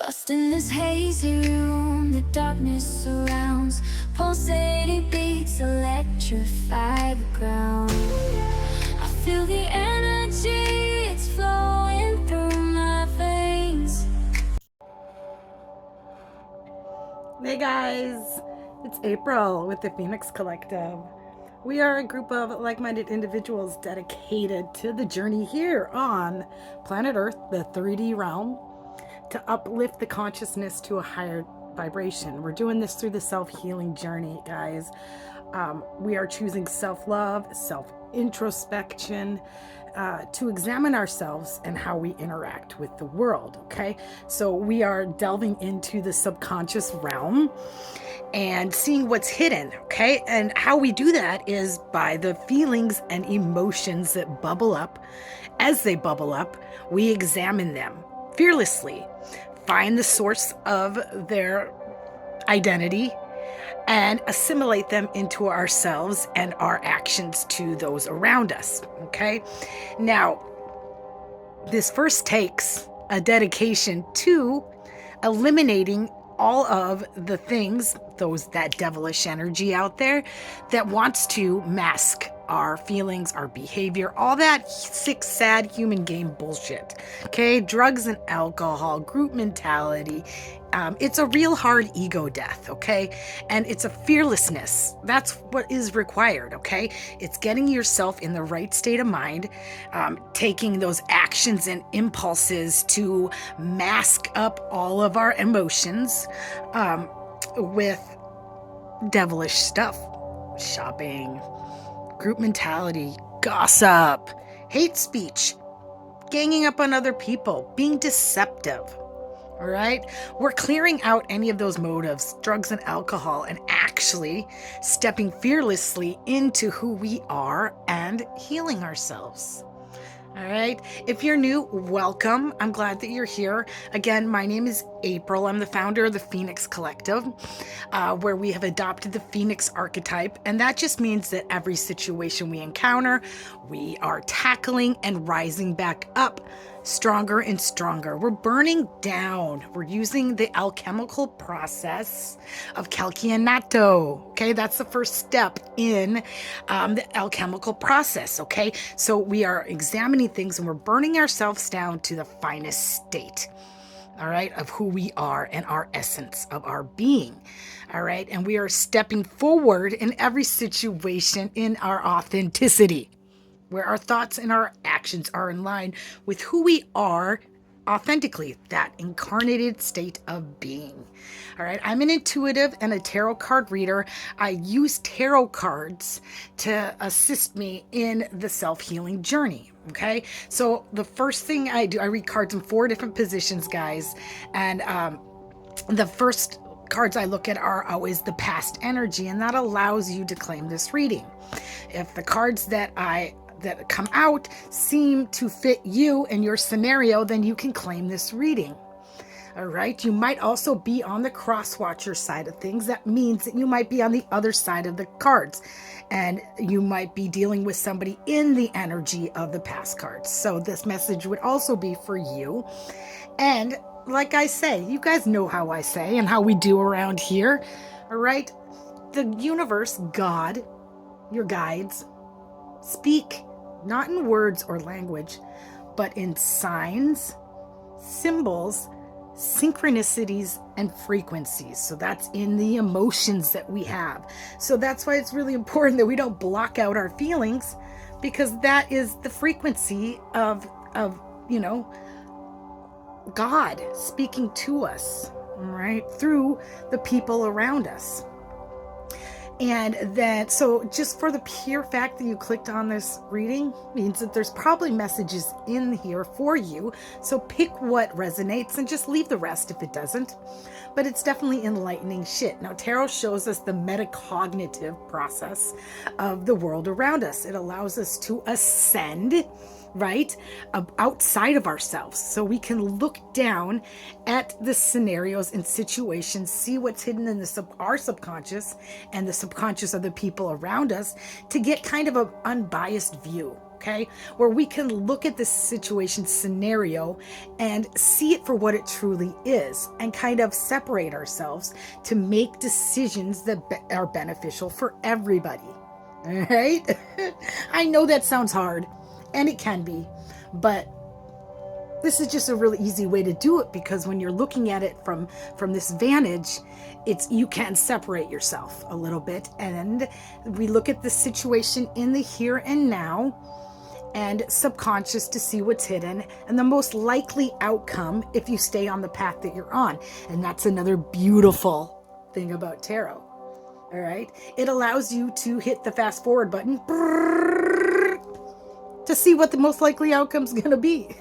Lost in this hazy room, the darkness surrounds. Pulsating beats electrify the ground. I feel the energy, it's flowing through my veins. Hey guys, it's April with the Phoenix Collective. We are a group of like-minded individuals dedicated to the journey here on planet Earth, the 3D realm, to uplift the consciousness to a higher vibration. We're doing this through the self-healing journey, guys. We are choosing self-love, self-introspection, to examine ourselves and how we interact with the world, okay? So we are delving into the subconscious realm and seeing what's hidden, okay? And how we do that is by the feelings and emotions that bubble up. As they bubble up, we examine them fearlessly, find the source of their identity, and assimilate them into ourselves and our actions to those around us, okay? Now, this first takes a dedication to eliminating all of the things, that devilish energy out there that wants to mask our feelings, our behavior, all that sick, sad human game bullshit. Okay, drugs and alcohol, group mentality. It's a real hard ego death, okay? And it's a fearlessness. That's what is required, okay? It's getting yourself in the right state of mind, taking those actions and impulses to mask up all of our emotions with devilish stuff. Shopping, group mentality, gossip, hate speech, ganging up on other people, being deceptive. All right, we're clearing out any of those motives, drugs and alcohol, and actually stepping fearlessly into who we are and healing ourselves. All right, if you're new, welcome. I'm glad that you're here. Again, my name is April. I'm the founder of the Phoenix Collective, where we have adopted the Phoenix archetype. And that just means that every situation we encounter, we are tackling and rising back up stronger and stronger. We're burning down. We're using the alchemical process of calcianato. Okay, that's the first step in the alchemical process. Okay, so we are examining things and we're burning ourselves down to the finest state. All right, of who we are and our essence of our being. All right, and we are stepping forward in every situation in our authenticity, where our thoughts and our actions are in line with who we are authentically, that incarnated state of being. All right, I'm an intuitive and a tarot card reader. I use tarot cards to assist me in the self-healing journey. Okay, so the first thing I do, I read cards in 4 different positions, guys, and the first cards I look at are always the past energy, and that allows you to claim this reading. If the cards that come out seem to fit you and your scenario, then you can claim this reading. All right. You might also be on the cross-watcher side of things. That means that you might be on the other side of the cards, and you might be dealing with somebody in the energy of the past cards. So this message would also be for you. And like I say, you guys know how I say and how we do around here. All right. The universe, God, your guides, speak not in words or language, but in signs, symbols, synchronicities, and frequencies. So that's in the emotions that we have. So that's why it's really important that we don't block out our feelings, because that is the frequency of God speaking to us, right, through the people around us. And then, so just for the pure fact that you clicked on this reading means that there's probably messages in here for you. So pick what resonates and just leave the rest if it doesn't. But it's definitely enlightening shit. Now, tarot shows us the metacognitive process of the world around us. It allows us to ascend, right, outside of ourselves, so we can look down at the scenarios and situations, see what's hidden in our subconscious and the subconscious of the people around us, to get kind of an unbiased view. okay? Where we can look at this situation scenario and see it for what it truly is and kind of separate ourselves to make decisions that are beneficial for everybody. All right? I know that sounds hard, and it can be, but this is just a really easy way to do it, because when you're looking at it from this vantage, it's, you can separate yourself a little bit, and we look at the situation in the here and now and subconscious to see what's hidden and the most likely outcome if you stay on the path that you're on. And that's another beautiful thing about tarot. All right, it allows you to hit the fast forward button to see what the most likely outcome is going to be.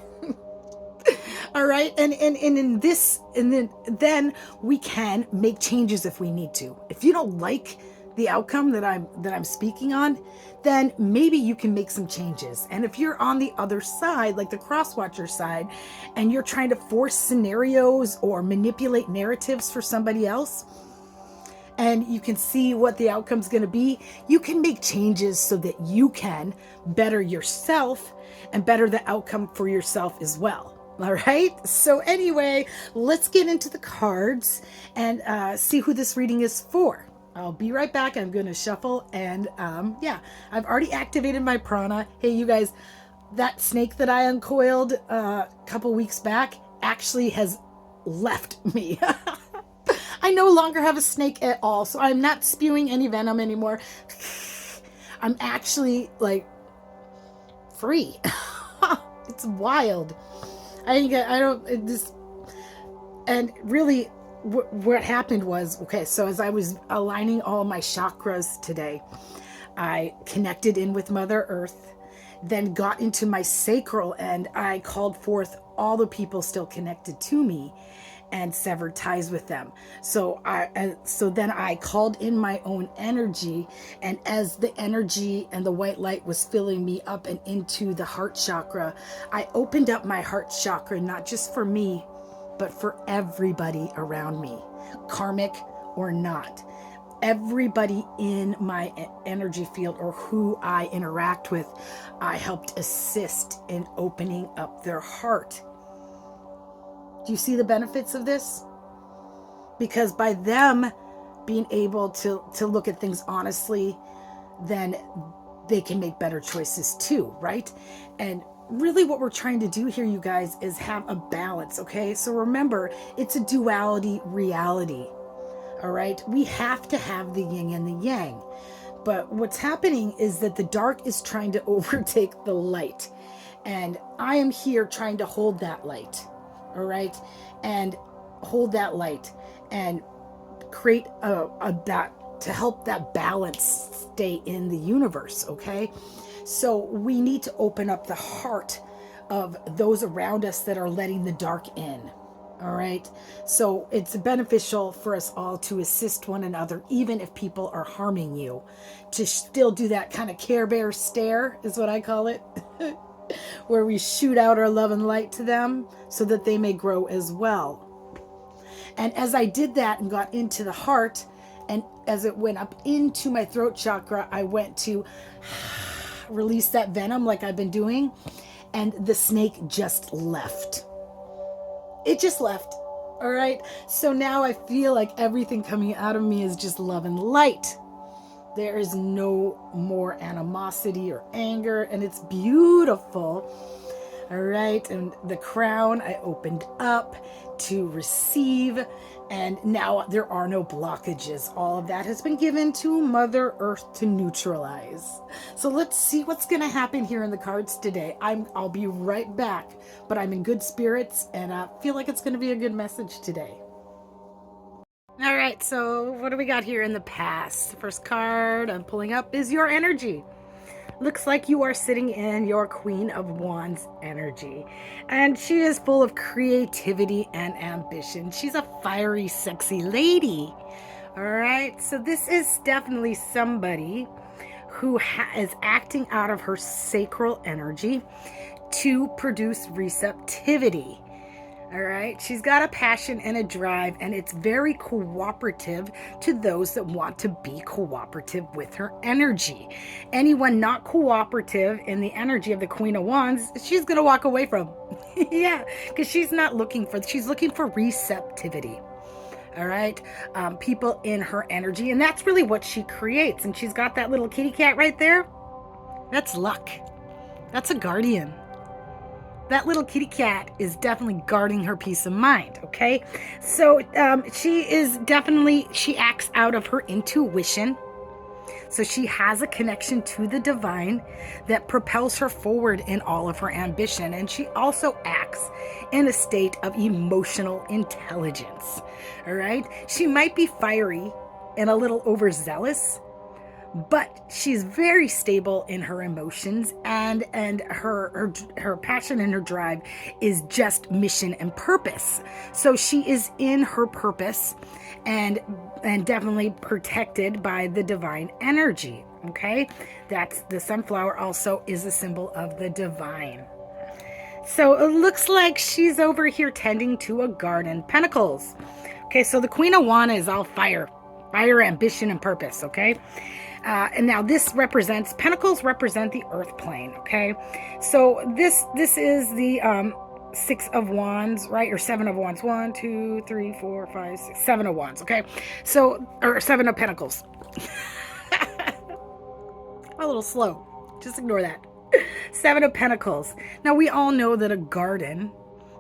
All right, and in this, and then we can make changes if we need to. If you don't like the outcome that I'm speaking on, then maybe you can make some changes. And if you're on the other side, like the cross-watcher side, and you're trying to force scenarios or manipulate narratives for somebody else, and you can see what the outcome's going to be, you can make changes so that you can better yourself and better the outcome for yourself as well. All right. So anyway, let's get into the cards and see who this reading is for. I'll be right back. I'm going to shuffle, and yeah, I've already activated my prana. Hey, you guys, that snake that I uncoiled a couple weeks back actually has left me. I no longer have a snake at all, so I'm not spewing any venom anymore. I'm actually like free. It's wild. And really what happened was, okay, so as I was aligning all my chakras today, I connected in with Mother Earth, then got into my sacral, and I called forth all the people still connected to me and severed ties with them. So then I called in my own energy, and as the energy and the white light was filling me up and into the heart chakra, I opened up my heart chakra, not just for me, but for everybody around me, karmic or not. Everybody in my energy field or who I interact with, I helped assist in opening up their heart. Do you see the benefits of this? Because by them being able to look at things honestly, then they can make better choices too, right? And really what we're trying to do here, you guys, is have a balance, okay? So remember, it's a duality reality, all right? We have to have the yin and the yang. But what's happening is that the dark is trying to overtake the light. And I am here trying to hold that light. All right, and hold that light and create that to help that balance stay in the universe. Okay, so we need to open up the heart of those around us that are letting the dark in. All right, so it's beneficial for us all to assist one another, even if people are harming you, to still do that kind of Care Bear stare is what I call it. Where we shoot out our love and light to them so that they may grow as well. And as I did that and got into the heart, and as it went up into my throat chakra, I went to release that venom like I've been doing, and the snake just left. It just left. All right. So now I feel like everything coming out of me is just love and light. There is no more animosity or anger, and it's beautiful. All right, and the crown I opened up to receive, and now there are no blockages. All of that has been given to Mother Earth to neutralize. So let's see what's going to happen here in the cards today. I'll be right back, but I'm in good spirits, and I feel like it's going to be a good message today. All right, so what do we got here in the past? The first card I'm pulling up is your energy. Looks like you are sitting in your Queen of Wands energy, and she is full of creativity and ambition. She's a fiery, sexy lady. All right, so this is definitely somebody who is acting out of her sacral energy to produce receptivity. All right. She's got a passion and a drive, and it's very cooperative to those that want to be cooperative with her energy. Anyone not cooperative in the energy of the Queen of Wands, she's going to walk away from. Yeah, because she's looking for receptivity. All right. People in her energy, and that's really what she creates. And she's got that little kitty cat right there. That's luck. That's a guardian. That little kitty cat is definitely guarding her peace of mind, okay? So she acts out of her intuition. So she has a connection to the divine that propels her forward in all of her ambition. And she also acts in a state of emotional intelligence, all right? She might be fiery and a little overzealous, but she's very stable in her emotions, and her passion and her drive is just mission and purpose. So she is in her purpose and definitely protected by the divine energy. Okay, that's the sunflower also is a symbol of the divine. So it looks like she's over here tending to a garden. Pentacles. Okay, so the Queen of Wands is all fire, ambition, and purpose. Okay. And now Pentacles represent the earth plane, okay? So this is the 6 of Wands, right? Or 7 of Wands. 1, 2, 3, 4, 5, 6, 7 of Wands, okay? So, or 7 of Pentacles. A little slow. Just ignore that. 7 of Pentacles. Now, we all know that a garden,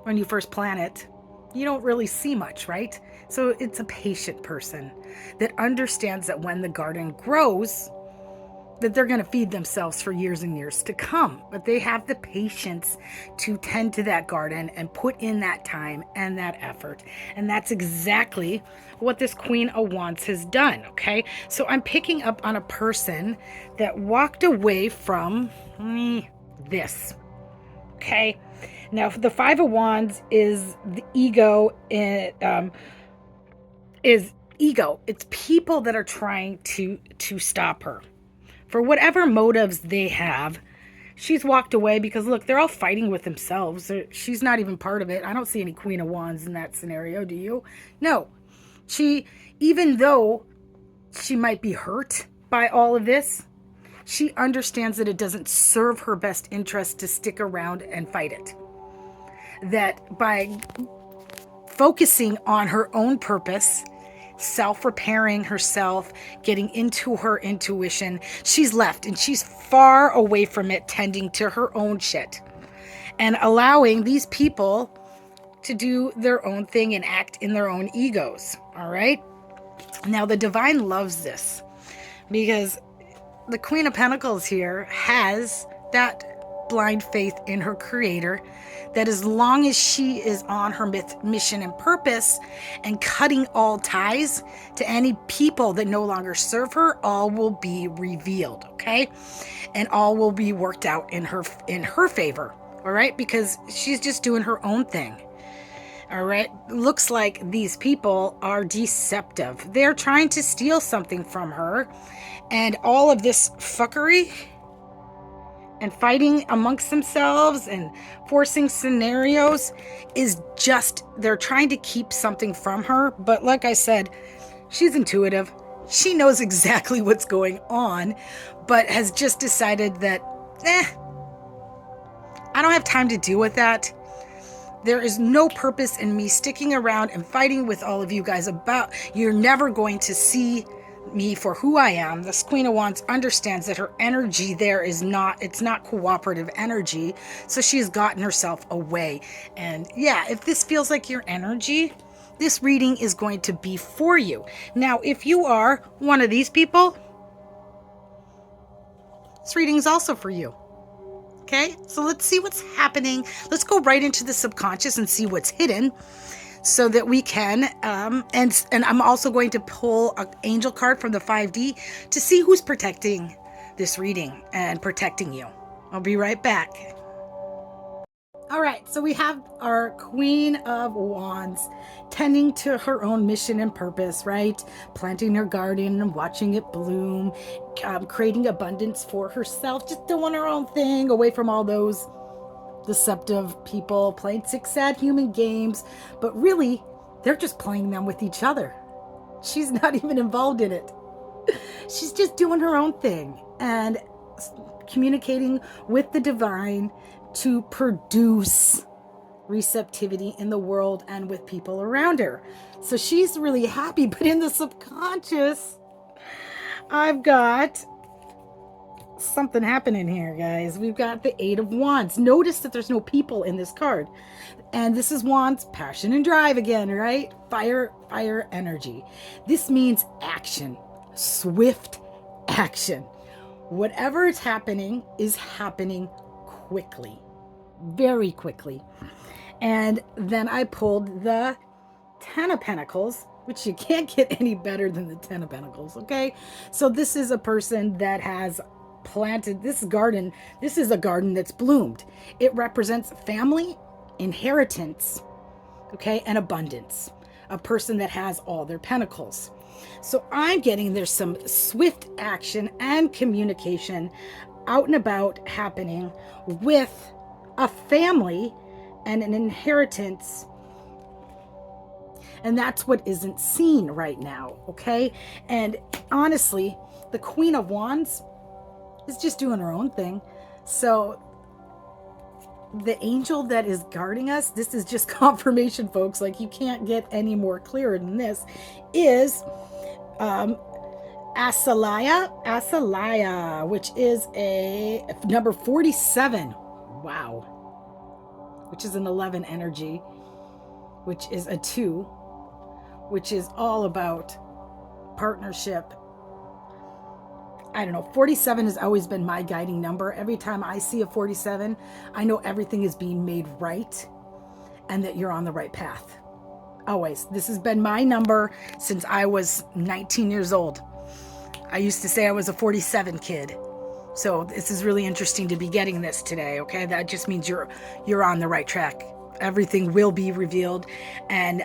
when you first plant it, you don't really see much, right? So it's a patient person that understands that when the garden grows, that they're going to feed themselves for years and years to come. But they have the patience to tend to that garden and put in that time and that effort. And that's exactly what this Queen of Wands has done, okay? So I'm picking up on a person that walked away from this, okay? Now, the 5 of Wands is the ego. Is ego. It's people that are trying to stop her. For whatever motives they have, she's walked away because, look, they're all fighting with themselves. She's not even part of it. I don't see any Queen of Wands in that scenario, do you? No. Even though she might be hurt by all of this, she understands that it doesn't serve her best interest to stick around and fight it. That by focusing on her own purpose, self-repairing herself, getting into her intuition, she's left and she's far away from it, tending to her own shit and allowing these people to do their own thing and act in their own egos. All right. Now, the divine loves this because the Queen of Pentacles here has that blind faith in her creator, that as long as she is on her mission and purpose and cutting all ties to any people that no longer serve her, all will be revealed, okay? And all will be worked out in her favor, all right? Because she's just doing her own thing. All right. Looks like these people are deceptive. They're trying to steal something from her. And all of this fuckery and fighting amongst themselves and forcing scenarios is just, they're trying to keep something from her. But like I said, she's intuitive. She knows exactly what's going on, but has just decided that, I don't have time to deal with that. There is no purpose in me sticking around and fighting with all of you guys about, you're never going to see me for who I am. This Queen of Wands understands that her energy there is it's not cooperative energy. So she's gotten herself away. And yeah, if this feels like your energy, this reading is going to be for you. Now, if you are one of these people, this reading is also for you. Okay, so let's see what's happening. Let's go right into the subconscious and see what's hidden so that we can, and I'm also going to pull an angel card from the 5D to see who's protecting this reading and protecting you. I'll be right back. All right, so we have our Queen of Wands tending to her own mission and purpose, right? Planting her garden and watching it bloom, creating abundance for herself, just doing her own thing away from all those deceptive people playing sick, sad human games, but really, they're just playing them with each other. She's not even involved in it. She's just doing her own thing and communicating with the divine to produce receptivity in the world and with people around her. So she's really happy, but in the subconscious, I've got something happening here, guys. We've got the Eight of Wands. Notice that there's no people in this card. And this is Wands, passion and drive again, right? Fire energy. This means action, swift action. Whatever is happening quickly, very quickly. And then I pulled the Ten of Pentacles, which you can't get any better than the Ten of Pentacles, okay? So this is a person that has planted this garden. This is a garden that's bloomed. It represents family, inheritance, okay, and abundance. A person that has all their pentacles. So I'm getting there's some swift action and communication out and about happening with a family and an inheritance. And that's what isn't seen right now, okay? And honestly, the Queen of Wands is just doing her own thing. So the angel that is guarding us, this is just confirmation, folks. Like, you can't get any more clearer than this, is Asalaya, which is a number 47. Wow. Which is an 11 energy, which is a 2, which is all about partnership. I don't know, 47 has always been my guiding number. Every time I see a 47, I know everything is being made right and that you're on the right path. Always. This has been my number since I was 19 years old. I used to say I was a 47 kid. So this is really interesting to be getting this today, okay? That just means you're on the right track. Everything will be revealed. And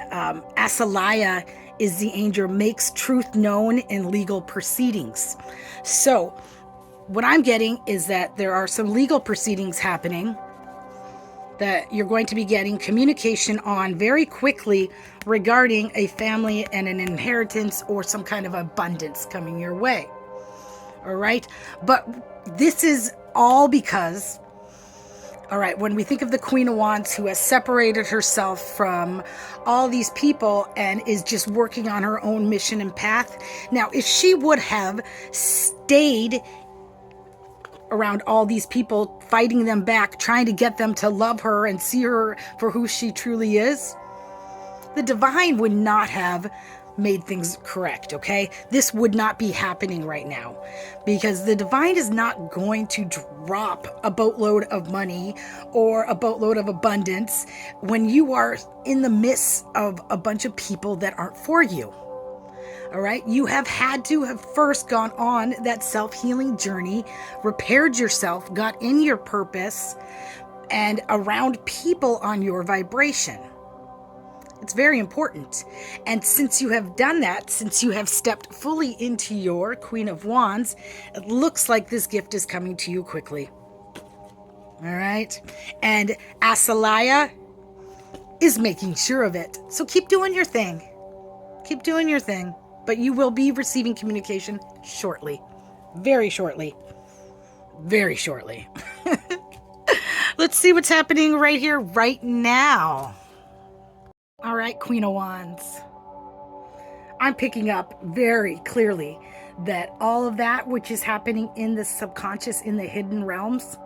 Asalaya is the angel makes truth known in legal proceedings. So what I'm getting is that there are some legal proceedings happening that you're going to be getting communication on very quickly regarding a family and an inheritance or some kind of abundance coming your way. All right. But this is all because, all right, when we think of the Queen of Wands who has separated herself from all these people and is just working on her own mission and path. Now, if she would have stayed around all these people, fighting them back, trying to get them to love her and see her for who she truly is, the divine would not have made things correct, okay? This would not be happening right now because the divine is not going to drop a boatload of money or a boatload of abundance when you are in the midst of a bunch of people that aren't for you. All right, you have had to have first gone on that self-healing journey, repaired yourself, got in your purpose, and around people on your vibration. It's very important. And since you have done that, since you have stepped fully into your Queen of Wands, it looks like this gift is coming to you quickly. All right, and Asalaya is making sure of it. So keep doing your thing. Keep doing your thing. But you will be receiving communication shortly. Very shortly. Very shortly. Let's see what's happening right here, right now. All right, Queen of Wands. I'm picking up very clearly that all of that which is happening in the subconscious, in the hidden realms,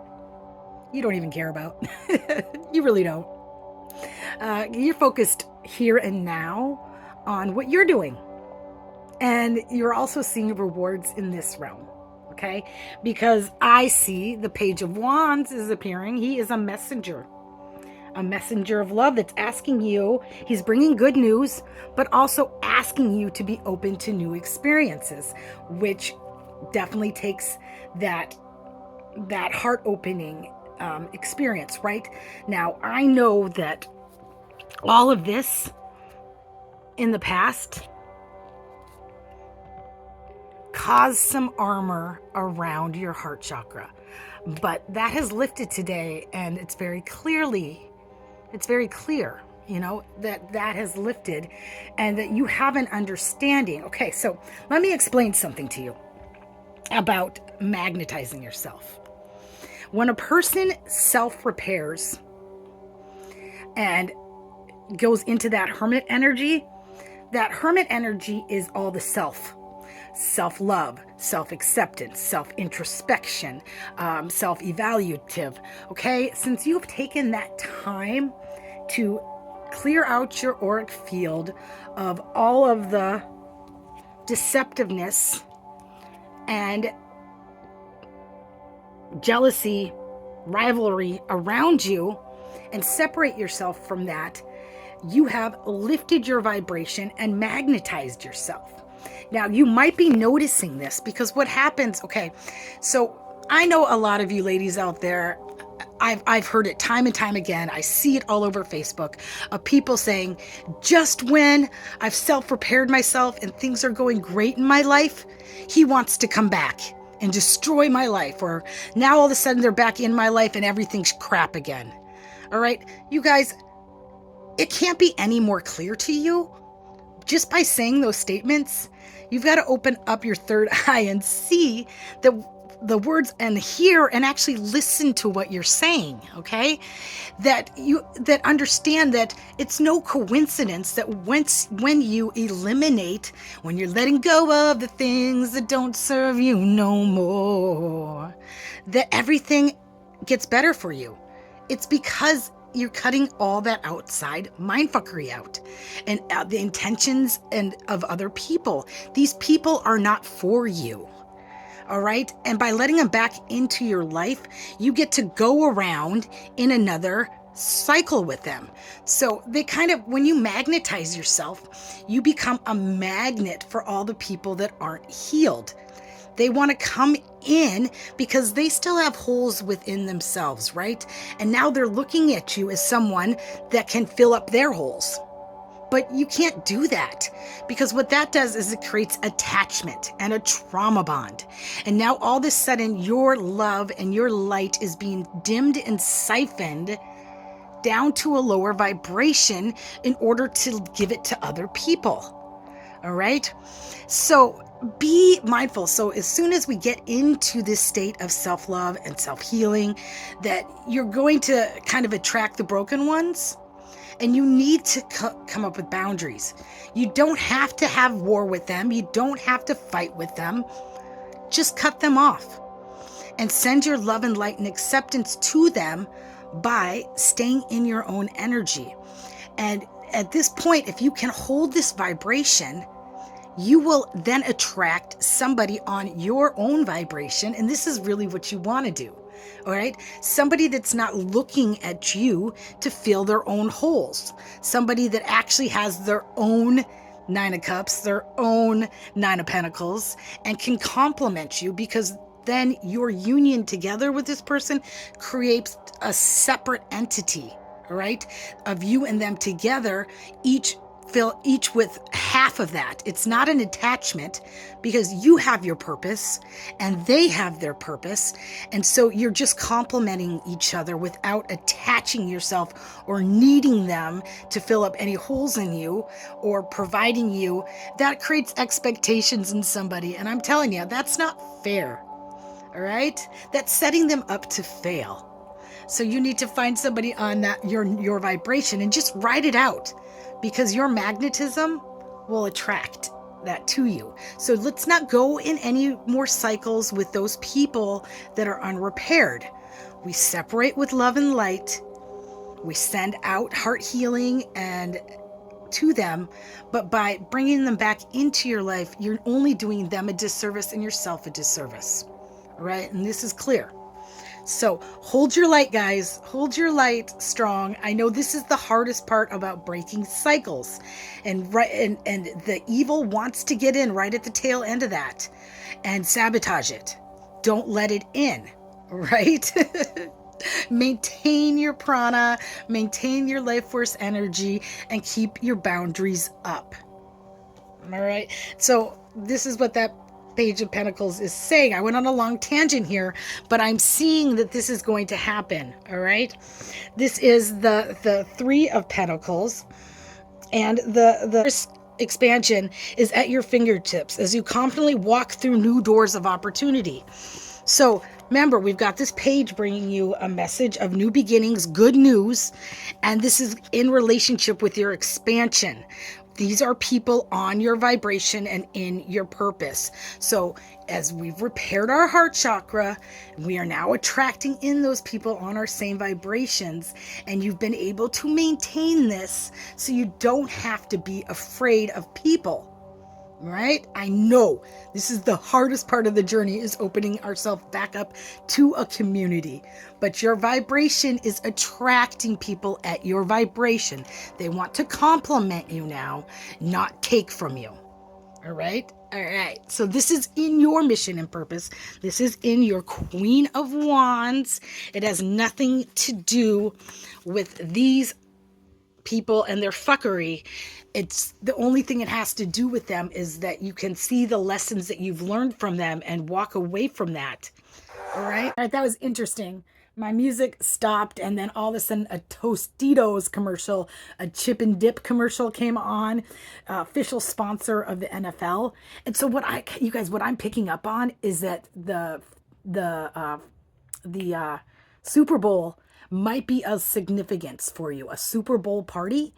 you don't even care about. You really don't. You're focused here and now on what you're doing. And you're also seeing rewards in this realm, okay? Because I see the Page of Wands is appearing. He is a messenger of love that's asking you, he's bringing good news, but also asking you to be open to new experiences, which definitely takes that heart-opening experience, right? Now, I know that all of this in the past caused some armor around your heart chakra. But that has lifted today, and it's very clear, that has lifted and that you have an understanding. Okay, so let me explain something to you about magnetizing yourself. When a person self-repairs and goes into that hermit energy is all the self-love, self-acceptance, self-introspection, self-evaluative. Okay, since you've taken that time to clear out your auric field of all of the deceptiveness and jealousy, rivalry around you, and separate yourself from that, you have lifted your vibration and magnetized yourself. Now, you might be noticing this because what happens, okay, so I know a lot of you ladies out there, I've heard it time and time again. I see it all over Facebook of people saying, just when I've self-repaired myself and things are going great in my life, he wants to come back and destroy my life. Or now all of a sudden they're back in my life and everything's crap again. All right, you guys, it can't be any more clear to you. Just by saying those statements, you've got to open up your third eye and see the words and hear and actually listen to what you're saying, okay? That understand that it's no coincidence that when you eliminate, when you're letting go of the things that don't serve you no more, that everything gets better for you. It's because you're cutting all that outside mindfuckery out and the intentions and of other people. These people are not for you. All right. And by letting them back into your life, you get to go around in another cycle with them. So they kind of, when you magnetize yourself, you become a magnet for all the people that aren't healed. They want to come in because they still have holes within themselves, right? And now they're looking at you as someone that can fill up their holes. But you can't do that because what that does is it creates attachment and a trauma bond. And now all of a sudden your love and your light is being dimmed and siphoned down to a lower vibration in order to give it to other people. All right? So be mindful. So as soon as we get into this state of self-love and self-healing, that you're going to kind of attract the broken ones. And you need to come up with boundaries. You don't have to have war with them. You don't have to fight with them. Just cut them off and send your love and light and acceptance to them by staying in your own energy. And at this point, if you can hold this vibration, you will then attract somebody on your own vibration. And this is really what you want to do. All right. Somebody that's not looking at you to fill their own holes. Somebody that actually has their own Nine of Cups, their own Nine of Pentacles, and can complement you, because then your union together with this person creates a separate entity, all right, of you and them together, each with half of that. It's not an attachment because you have your purpose and they have their purpose. And so you're just complementing each other without attaching yourself or needing them to fill up any holes in you or providing you. That creates expectations in somebody. And I'm telling you, that's not fair. All right? That's setting them up to fail. So you need to find somebody on that your vibration and just write it out, because your magnetism will attract that to you. So let's not go in any more cycles with those people that are unrepaired. We separate with love and light. We send out heart healing and to them, but by bringing them back into your life, you're only doing them a disservice and yourself a disservice. All right? And this is clear. So hold your light, guys. Hold your light strong. I know this is the hardest part about breaking cycles, and the evil wants to get in right at the tail end of that and sabotage it. Don't let it in, right? Maintain your prana, maintain your life force energy, and keep your boundaries up. All right. So this is what that Page of Pentacles is saying. I went on a long tangent here, but I'm seeing that this is going to happen. All right. This is the Three of Pentacles, and the expansion is at your fingertips as you confidently walk through new doors of opportunity. So remember, we've got this page bringing you a message of new beginnings, good news, and this is in relationship with your expansion. These are people on your vibration and in your purpose. So as we've repaired our heart chakra, we are now attracting in those people on our same vibrations, and you've been able to maintain this so you don't have to be afraid of people. Right? I know this is the hardest part of the journey, is opening ourselves back up to a community. But your vibration is attracting people at your vibration. They want to compliment you now, not take from you. All right? All right. So this is in your mission and purpose. This is in your Queen of Wands. It has nothing to do with these people and their fuckery. It's the only thing it has to do with them is that you can see the lessons that you've learned from them and walk away from that. All right. All right. That was interesting. My music stopped, and then all of a sudden a Tostitos commercial, a chip and dip commercial came on, official sponsor of the NFL. And so what I'm picking up on is that the Super Bowl might be of significance for you, a Super Bowl party.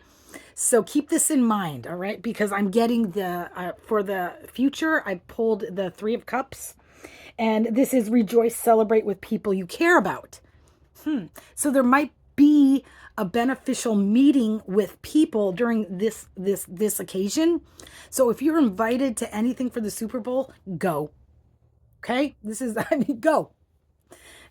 So keep this in mind, all right? Because I'm getting for the future, I pulled the Three of Cups, and this is rejoice, celebrate with people you care about. So there might be a beneficial meeting with people during this occasion. So if you're invited to anything for the Super Bowl, go. Okay? Go.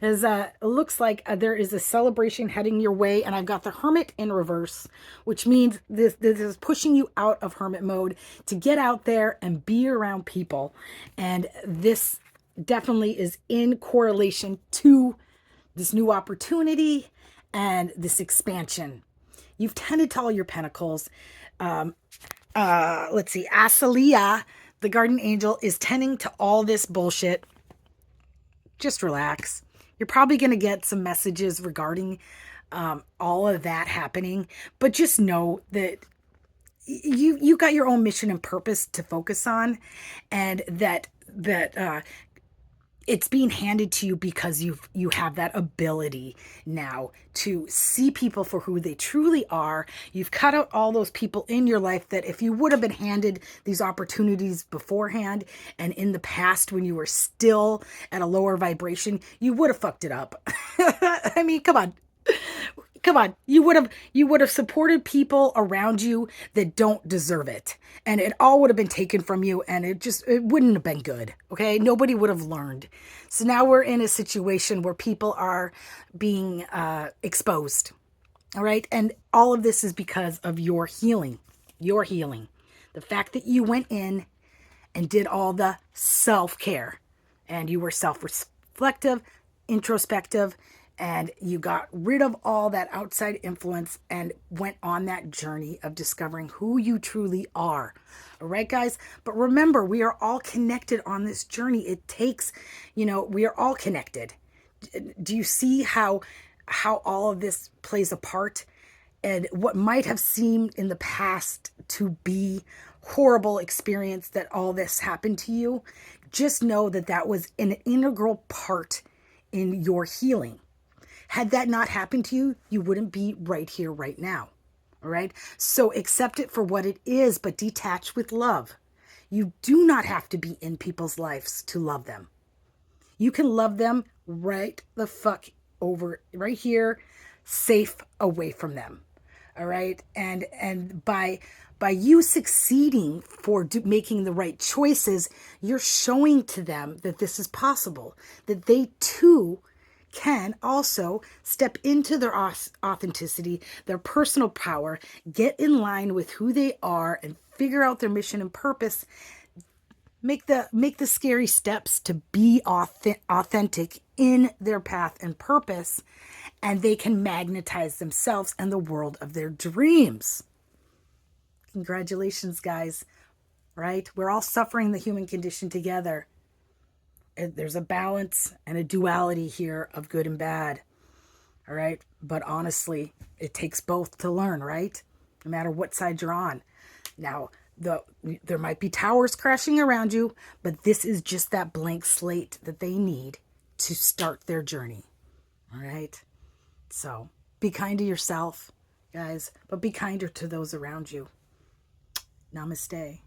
As it looks like there is a celebration heading your way, and I've got the Hermit in reverse, which means this is pushing you out of hermit mode to get out there and be around people. And this definitely is in correlation to this new opportunity and this expansion. You've tended to all your pentacles. Let's see, Asalia, the guardian angel, is tending to all this bullshit. Just relax. You're probably going to get some messages regarding all of that happening, but just know that you got your own mission and purpose to focus on, and that it's being handed to you because you have that ability now to see people for who they truly are. You've cut out all those people in your life that if you would have been handed these opportunities beforehand and in the past when you were still at a lower vibration, you would have fucked it up. I mean, come on. Come on, you would have supported people around you that don't deserve it, and it all would have been taken from you, and it wouldn't have been good. Okay, nobody would have learned. So now we're in a situation where people are being exposed. All right, and all of this is because of your healing. Your healing, the fact that you went in and did all the self-care, and you were self-reflective, introspective, and you got rid of all that outside influence and went on that journey of discovering who you truly are. All right, guys? But remember, we are all connected on this journey. It takes, we are all connected. Do you see how all of this plays a part? And what might have seemed in the past to be horrible experience that all this happened to you, just know that that was an integral part in your healing. Had that not happened to you, you wouldn't be right here, right now. All right? So accept it for what it is, but detach with love. You do not have to be in people's lives to love them. You can love them right the fuck over, right here, safe away from them. All right? And by you succeeding for making the right choices, you're showing to them that this is possible, that they too can also step into their authenticity, their personal power, get in line with who they are, and figure out their mission and purpose. Make the scary steps to be authentic in their path and purpose, and they can magnetize themselves and the world of their dreams. Congratulations, guys. Right? We're all suffering the human condition together. There's a balance and a duality here of good and bad. All right. But honestly, it takes both to learn, right? No matter what side you're on. Now, there might be towers crashing around you, but this is just that blank slate that they need to start their journey. All right. So be kind to yourself, guys, but be kinder to those around you. Namaste.